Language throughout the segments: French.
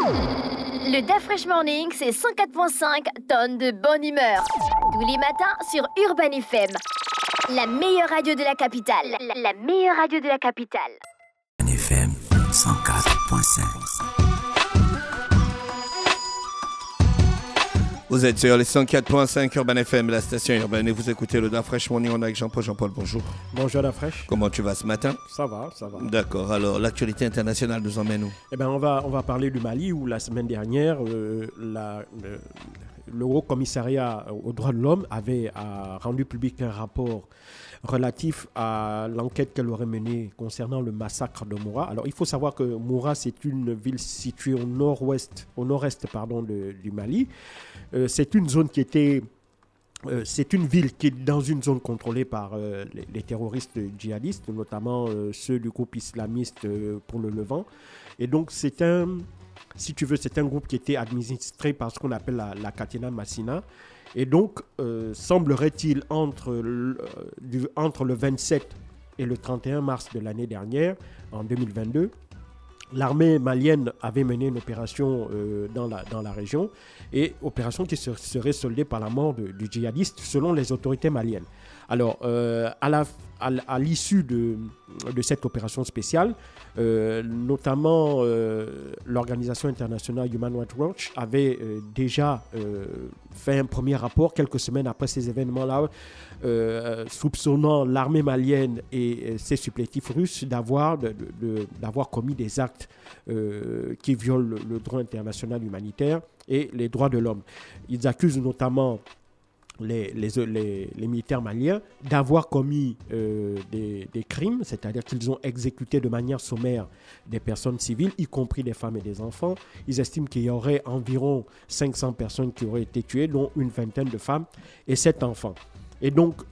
Le DAF Fresh Morning, c'est 104.5 tonnes de bonne humeur. Tous les matins sur Urban FM. La meilleure radio de la capitale. La meilleure radio de la capitale. Urban FM 104.5. Vous êtes sur les 104.5 Urban FM, la station urbaine, et vous écoutez le DAF Fresh Morning. On est avec Jean-Paul. Jean-Paul, bonjour. Bonjour DAF Fresh. Comment tu vas ce matin? Ça va. D'accord. Alors, l'actualité internationale nous emmène où? On va parler du Mali où la semaine dernière, le Haut Commissariat aux droits de l'homme avait rendu public un rapport relatif à l'enquête qu'elle aurait menée concernant le massacre de Moura. Alors, il faut savoir que Moura, c'est une ville située au nord-est du Mali. C'est une zone c'est une ville qui est dans une zone contrôlée par les terroristes djihadistes, notamment ceux du groupe islamiste pour le Levant. Et donc, c'est un groupe qui était administré par ce qu'on appelle la Catena Massina. Et donc, semblerait-il, entre le 27 et le 31 mars de l'année dernière, en 2022, l'armée malienne avait mené une opération dans la région, et opération qui serait soldée par la mort du djihadiste selon les autorités maliennes. Alors, à l'issue de cette opération spéciale, notamment l'organisation internationale Human Rights Watch avait déjà fait un premier rapport quelques semaines après ces événements-là, soupçonnant l'armée malienne et ses supplétifs russes d'avoir commis des actes qui violent le droit international humanitaire et les droits de l'homme. Ils accusent notamment les militaires maliens d'avoir commis des crimes, c'est-à-dire qu'ils ont exécuté de manière sommaire des personnes civiles, y compris des femmes et des enfants. Ils estiment qu'il y aurait environ 500 personnes qui auraient été tuées, dont une vingtaine de femmes et 7 enfants. Et donc,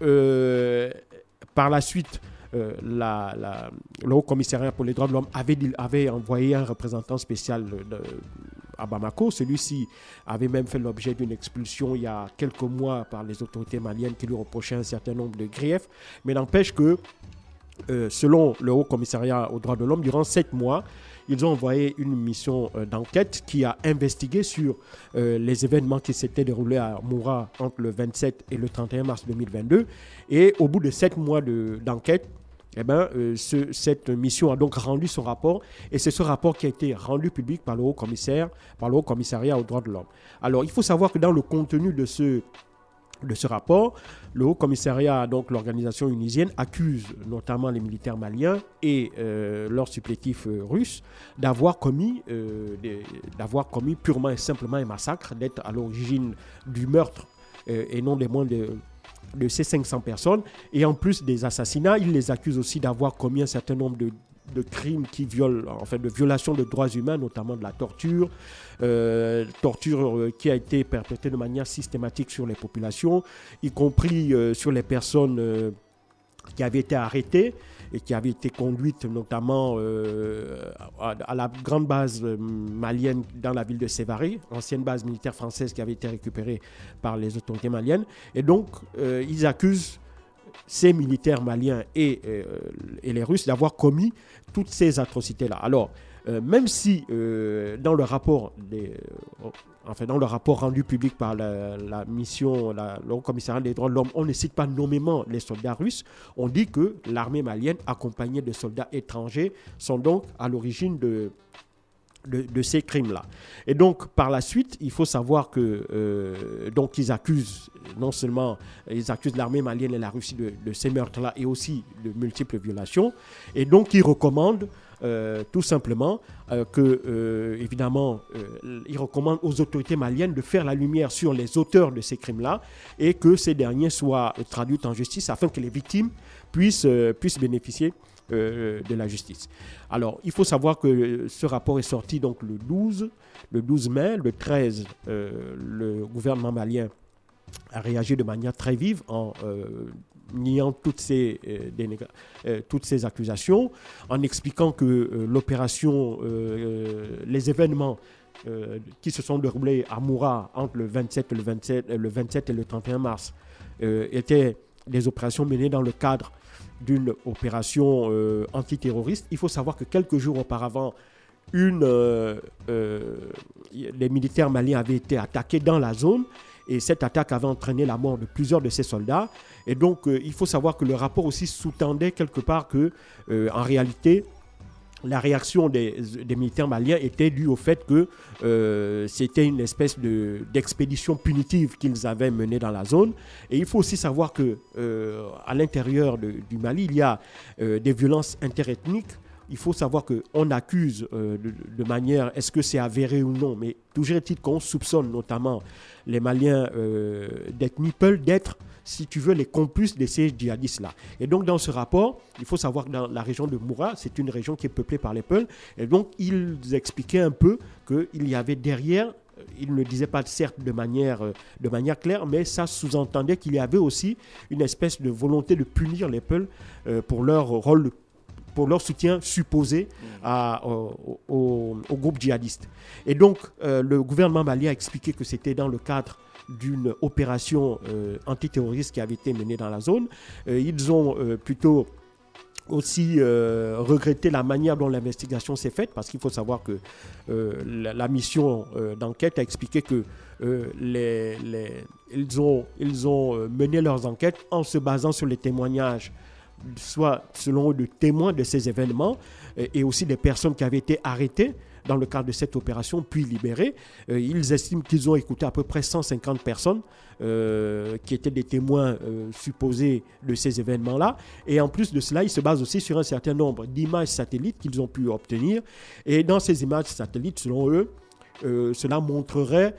par la suite, le Haut Commissariat pour les droits de l'homme avait envoyé un représentant spécial à Bamako. Celui-ci avait même fait l'objet d'une expulsion il y a quelques mois par les autorités maliennes qui lui reprochaient un certain nombre de griefs. Mais n'empêche que, selon le Haut Commissariat aux droits de l'homme, durant 7 mois, ils ont envoyé une mission d'enquête qui a investigué sur les événements qui s'étaient déroulés à Moura entre le 27 et le 31 mars 2022. Et au bout de 7 mois d'enquête, cette mission a donc rendu son rapport, et c'est ce rapport qui a été rendu public par le Haut Commissariat aux droits de l'homme. Alors, il faut savoir que dans le contenu de ce rapport, le Haut Commissariat, donc l'organisation unisienne, accuse notamment les militaires maliens et leurs supplétifs russes d'avoir commis purement et simplement un massacre, d'être à l'origine du meurtre et non des moins de ces 500 personnes. Et en plus des assassinats, ils les accusent aussi d'avoir commis un certain nombre de crimes qui de violations de droits humains, notamment de la torture, qui a été perpétrée de manière systématique sur les populations, y compris sur les personnes qui avaient été arrêtées et qui avaient été conduites notamment à la grande base malienne dans la ville de Sévaré, ancienne base militaire française qui avait été récupérée par les autorités maliennes. Et donc, ils accusent ces militaires maliens et les Russes d'avoir commis toutes ces atrocités-là. Alors, même si dans le rapport rendu public par la mission, le Haut Commissariat des droits de l'homme, on ne cite pas nommément les soldats russes, on dit que l'armée malienne, accompagnée de soldats étrangers, sont donc à l'origine de ces crimes-là. Et donc, par la suite, il faut savoir que donc ils accusent l'armée malienne et la Russie de ces meurtres-là et aussi de multiples violations. Et donc, ils recommandent tout simplement ils recommandent aux autorités maliennes de faire la lumière sur les auteurs de ces crimes-là et que ces derniers soient traduits en justice afin que les victimes puissent bénéficier de la justice. Alors, il faut savoir que ce rapport est sorti donc le 12 mai. Le 13, le gouvernement malien a réagi de manière très vive en niant toutes ces accusations, en expliquant que l'opération, les événements qui se sont déroulés à Moura entre le 27 et le 31 mars étaient des opérations menées dans le cadre d'une opération antiterroriste. Il faut savoir que quelques jours auparavant, les militaires maliens avaient été attaqués dans la zone et cette attaque avait entraîné la mort de plusieurs de ces soldats. Et donc, il faut savoir que le rapport aussi sous-tendait quelque part que, en réalité, la réaction des militaires maliens était due au fait que c'était une espèce d'expédition punitive qu'ils avaient menée dans la zone. Et il faut aussi savoir que à l'intérieur du Mali, il y a des violences interethniques. Il faut savoir qu'on accuse de manière, est-ce que c'est avéré ou non, mais toujours est-il qu'on soupçonne notamment les Maliens d'ethnie Peul d'être, si tu veux, les complices de ces djihadistes-là. Et donc, dans ce rapport, il faut savoir que dans la région de Moura, c'est une région qui est peuplée par les Peuls. Et donc, ils expliquaient un peu qu'il y avait derrière, ils ne disaient pas certes de manière claire, mais ça sous-entendait qu'il y avait aussi une espèce de volonté de punir les Peuls pour leur rôle, pour leur soutien supposé au groupe djihadiste. Et donc, le gouvernement malien a expliqué que c'était dans le cadre d'une opération antiterroriste qui avait été menée dans la zone. Ils ont plutôt aussi regretté la manière dont l'investigation s'est faite, parce qu'il faut savoir que la mission d'enquête a expliqué que ils ont mené leurs enquêtes en se basant sur les témoignages, soit selon eux de témoins de ces événements et aussi des personnes qui avaient été arrêtées dans le cadre de cette opération, puis libérées. Ils estiment qu'ils ont écouté à peu près 150 personnes qui étaient des témoins supposés de ces événements-là. Et en plus de cela, ils se basent aussi sur un certain nombre d'images satellites qu'ils ont pu obtenir. Et dans ces images satellites, selon eux, cela montrerait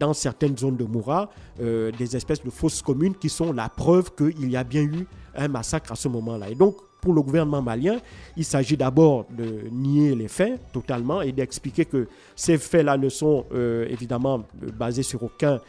dans certaines zones de Moura des espèces de fosses communes qui sont la preuve qu'il y a bien eu un massacre à ce moment-là. Et donc, pour le gouvernement malien, il s'agit d'abord de nier les faits totalement et d'expliquer que ces faits-là ne sont évidemment basés sur aucun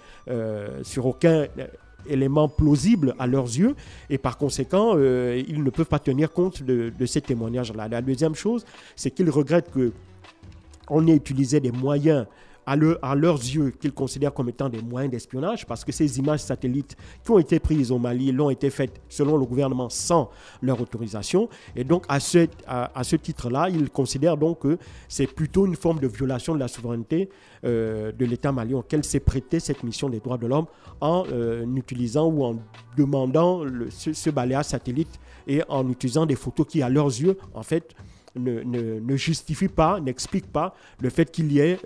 élément plausible à leurs yeux et par conséquent, ils ne peuvent pas tenir compte de ces témoignages-là. La deuxième chose, c'est qu'ils regrettent qu'on ait utilisé des moyens à leurs yeux qu'ils considèrent comme étant des moyens d'espionnage, parce que ces images satellites qui ont été prises au Mali l'ont été faites selon le gouvernement sans leur autorisation. Et donc à ce titre-là, ils considèrent donc que c'est plutôt une forme de violation de la souveraineté de l'État malien auquel s'est prêtée cette mission des droits de l'homme en utilisant ou en demandant ce balayage satellite et en utilisant des photos qui, à leurs yeux, en fait, ne justifie pas, n'explique pas le fait qu'il y ait,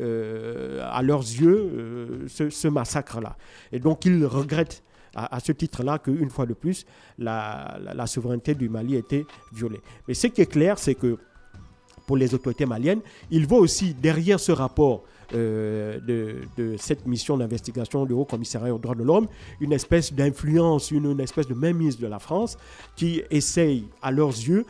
à leurs yeux, ce massacre-là. Et donc, ils regrettent à ce titre-là qu'une fois de plus, la souveraineté du Mali a été violée. Mais ce qui est clair, c'est que pour les autorités maliennes, ils voient aussi derrière ce rapport de cette mission d'investigation du Haut Commissariat aux droits de l'homme, une espèce d'influence, une espèce de mainmise de la France qui essaye à leurs yeux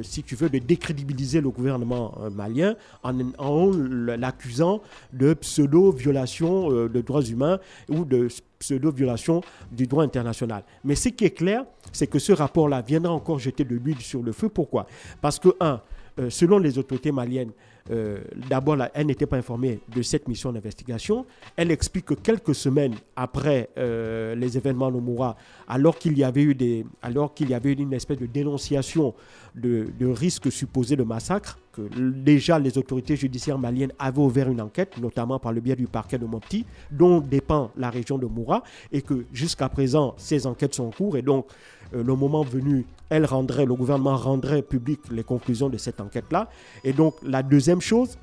si tu veux, de décrédibiliser le gouvernement malien en l'accusant de pseudo-violation de droits humains ou de pseudo-violation du droit international. Mais ce qui est clair, c'est que ce rapport-là viendra encore jeter de l'huile sur le feu. Pourquoi ? Parce que, selon les autorités maliennes, d'abord, elle n'était pas informée de cette mission d'investigation. Elle explique que quelques semaines après les événements de Moura, alors qu'il y avait eu une espèce de dénonciation de risques supposés de massacre, que déjà les autorités judiciaires maliennes avaient ouvert une enquête, notamment par le biais du parquet de Mopti, dont dépend la région de Moura, et que jusqu'à présent, ces enquêtes sont en cours, et donc le moment venu, le gouvernement rendrait public les conclusions de cette enquête-là. Et donc, la deuxième chose,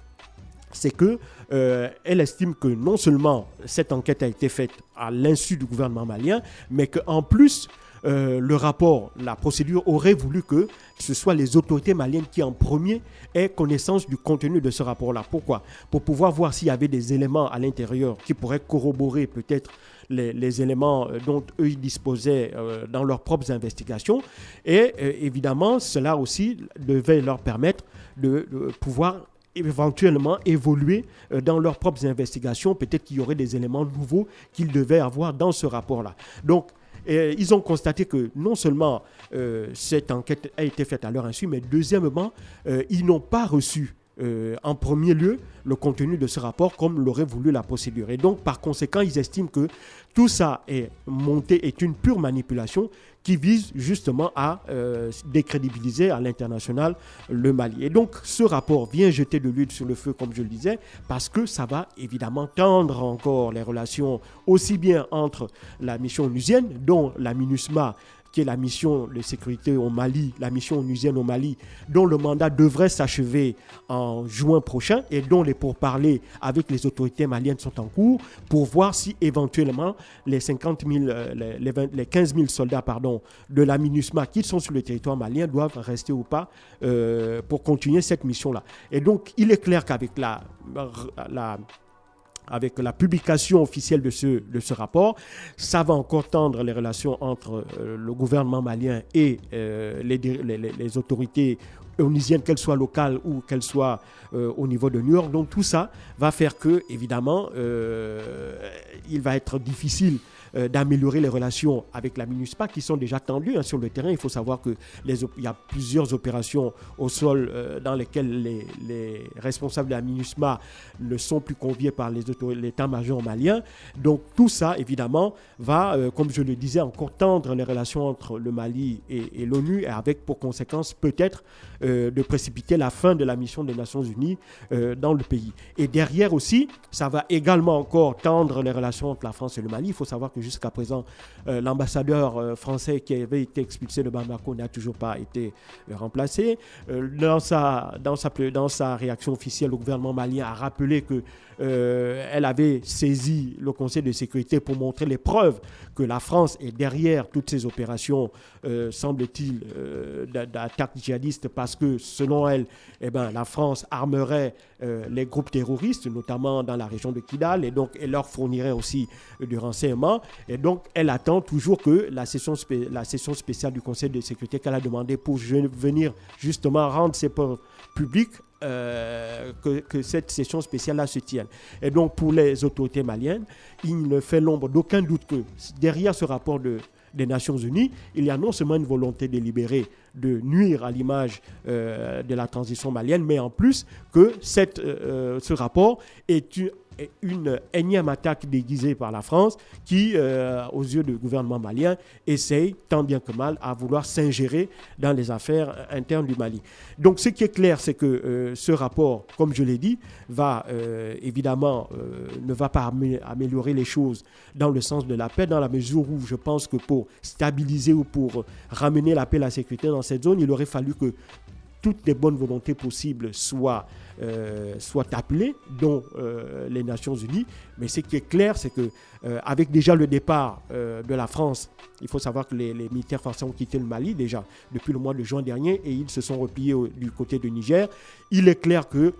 c'est qu'elle estime que non seulement cette enquête a été faite à l'insu du gouvernement malien, mais qu'en plus, le rapport, la procédure aurait voulu que ce soit les autorités maliennes qui en premier aient connaissance du contenu de ce rapport-là. Pourquoi ? Pour pouvoir voir s'il y avait des éléments à l'intérieur qui pourraient corroborer peut-être les éléments dont eux ils disposaient dans leurs propres investigations. Et évidemment, cela aussi devait leur permettre de pouvoir éventuellement évoluer dans leurs propres investigations. Peut-être qu'il y aurait des éléments nouveaux qu'ils devaient avoir dans ce rapport-là. Donc, ils ont constaté que non seulement cette enquête a été faite à leur insu, mais deuxièmement, ils n'ont pas reçu en premier lieu le contenu de ce rapport comme l'aurait voulu la procédure. Et donc, par conséquent, ils estiment que tout ça est une pure manipulation qui vise justement à décrédibiliser à l'international le Mali. Et donc, ce rapport vient jeter de l'huile sur le feu, comme je le disais, parce que ça va évidemment tendre encore les relations aussi bien entre la mission onusienne, dont la MINUSMA, qui est la mission de sécurité au Mali, la mission onusienne au Mali, dont le mandat devrait s'achever en juin prochain et dont les pourparlers avec les autorités maliennes sont en cours pour voir si éventuellement les 15 000 soldats de la MINUSMA qui sont sur le territoire malien doivent rester ou pas pour continuer cette mission-là. Et donc, il est clair qu'avec avec la publication officielle de ce rapport, ça va encore tendre les relations entre le gouvernement malien et les autorités onusiennes, qu'elles soient locales ou qu'elles soient au niveau de New York. Donc tout ça va faire que, évidemment, il va être difficile d'améliorer les relations avec la MINUSMA qui sont déjà tendues sur le terrain. Il faut savoir qu'il y a plusieurs opérations au sol dans lesquelles les responsables de la MINUSMA ne sont plus conviés par l'état-major malien. Donc tout ça, évidemment, va, comme je le disais, encore tendre les relations entre le Mali et l'ONU, et avec pour conséquence peut-être de précipiter la fin de la mission des Nations Unies dans le pays. Et derrière aussi, ça va également encore tendre les relations entre la France et le Mali. Il faut savoir que jusqu'à présent, l'ambassadeur français qui avait été expulsé de Bamako n'a toujours pas été remplacé. Dans sa réaction officielle, le gouvernement malien a rappelé que elle avait saisi le Conseil de sécurité pour montrer les preuves que la France est derrière toutes ces opérations, semble-t-il, d'attaques djihadistes, parce que selon elle, la France armerait les groupes terroristes, notamment dans la région de Kidal, et donc elle leur fournirait aussi du renseignement. Et donc elle attend toujours que la session spéciale du Conseil de sécurité qu'elle a demandé pour venir justement rendre ses preuves publiques, que cette session spéciale-là se tienne. Et donc, pour les autorités maliennes, il ne fait l'ombre d'aucun doute que derrière ce rapport des Nations Unies, il y a non seulement une volonté délibérée de nuire à l'image de la transition malienne, mais en plus que ce rapport est une énième attaque déguisée par la France qui, aux yeux du gouvernement malien, essaye tant bien que mal à vouloir s'ingérer dans les affaires internes du Mali. Donc ce qui est clair, c'est que ce rapport, comme je l'ai dit, va évidemment ne va pas améliorer les choses dans le sens de la paix, dans la mesure où je pense que pour stabiliser ou pour ramener la paix et la sécurité dans cette zone, il aurait fallu que toutes les bonnes volontés possibles soient appelées, dont les Nations Unies. Mais ce qui est clair, c'est que avec déjà le départ de la France, il faut savoir que les militaires français ont quitté le Mali déjà depuis le mois de juin dernier et ils se sont repliés du côté du Niger. Il est clair que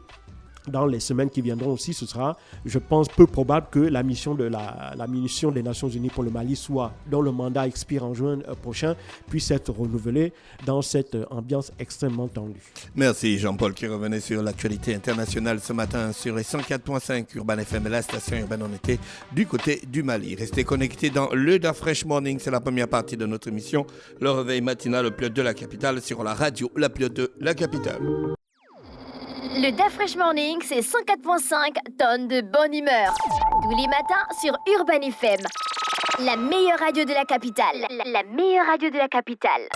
dans les semaines qui viendront aussi, ce sera, je pense, peu probable que la mission de la mission des Nations Unies pour le Mali dont le mandat expire en juin prochain, puisse être renouvelée dans cette ambiance extrêmement tendue. Merci Jean-Paul qui revenait sur l'actualité internationale ce matin sur les 104.5 Urban FM, la station urbaine en été du côté du Mali. Restez connectés dans le Da Fresh Morning, c'est la première partie de notre émission, le réveil matinal, le plus de la capitale sur la radio, la plus de la capitale. Le Da Fresh Morning, c'est 104.5 tonnes de bonne humeur. Tous les matins sur Urban FM. La meilleure radio de la capitale. La meilleure radio de la capitale.